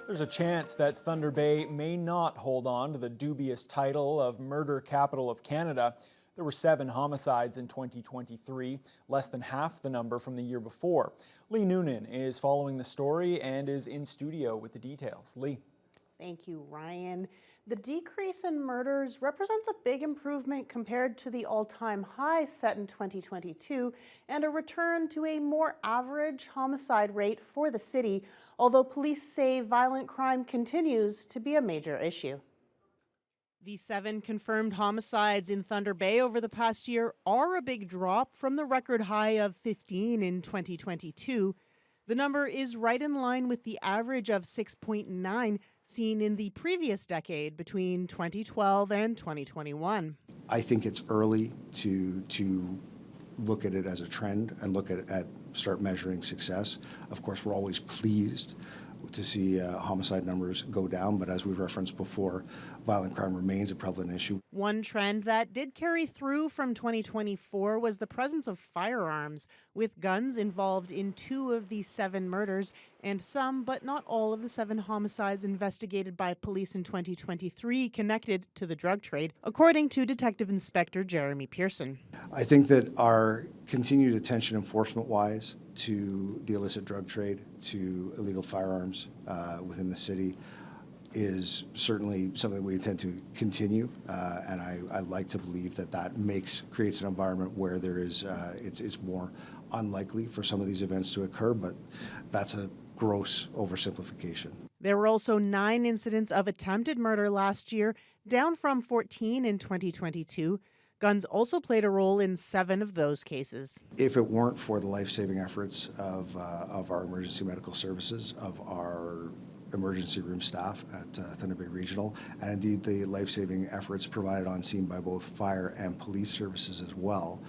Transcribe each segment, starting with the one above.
There's a chance that Thunder Bay may not hold on to the dubious title of murder capital of Canada. There were 7 homicides in 2023, less than half the number from the year before. Lee Noonan is following the story and is in studio with the details. Lee. Thank you, Ryan. The decrease in murders represents a big improvement compared to the all-time high set in 2022 and a return to a more average homicide rate for the city, although police say violent crime continues to be a major issue. The 7 confirmed homicides in Thunder Bay over the past year are a big drop from the record high of 15 in 2022. The number is right in line with the average of 6.9 seen in the previous decade between 2012 and 2021. I think it's early to look at it as a trend and look at start measuring success. Of course, we're always pleased to see homicide numbers go down, but as we've referenced before, violent crime remains a prevalent issue. One trend that did carry through from 2024 was the presence of firearms, with guns involved in 2 of the 7 murders and some, but not all, of the 7 homicides investigated by police in 2023 connected to the drug trade, according to Detective Inspector Jeremy Pearson. I think that our continued attention enforcement-wise to the illicit drug trade, to illegal firearms within the city is certainly something we intend to continue, and I like to believe that creates an environment where there is it's more unlikely for some of these events to occur, but that's a gross oversimplification. There were also 9 incidents of attempted murder last year, down from 14 in 2022. Guns also played a role in 7 of those cases. If it weren't for the life-saving efforts of our emergency medical services, of our emergency room staff at Thunder Bay Regional, and indeed the life-saving efforts provided on scene by both fire and police services as well,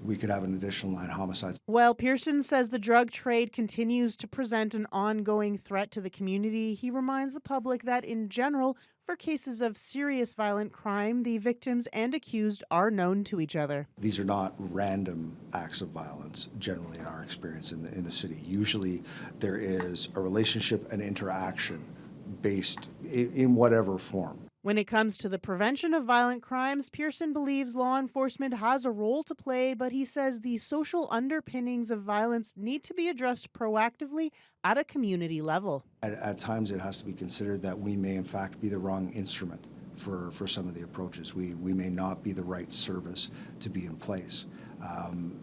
we could have an additional 9 homicides. While Pearson says the drug trade continues to present an ongoing threat to the community, he reminds the public that in general, for cases of serious violent crime, the victims and accused are known to each other. These are not random acts of violence, generally in our experience in the city. Usually there is a relationship, an interaction based in whatever form. When it comes to the prevention of violent crimes, Pearson believes law enforcement has a role to play, but he says the social underpinnings of violence need to be addressed proactively at a community level. At times it has to be considered that we may in fact be the wrong instrument for some of the approaches. We may not be the right service to be in place.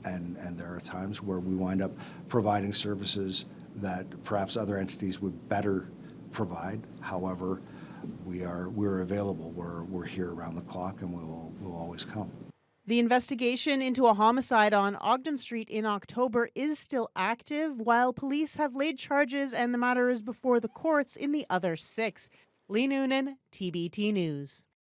And there are times where we wind up providing services that perhaps other entities would better provide. However, we're available. We're here around the clock, and we'll always come. The investigation into a homicide on Ogden Street in October is still active, while police have laid charges and the matter is before the courts in the other 6. Lee Noonan, TBT News.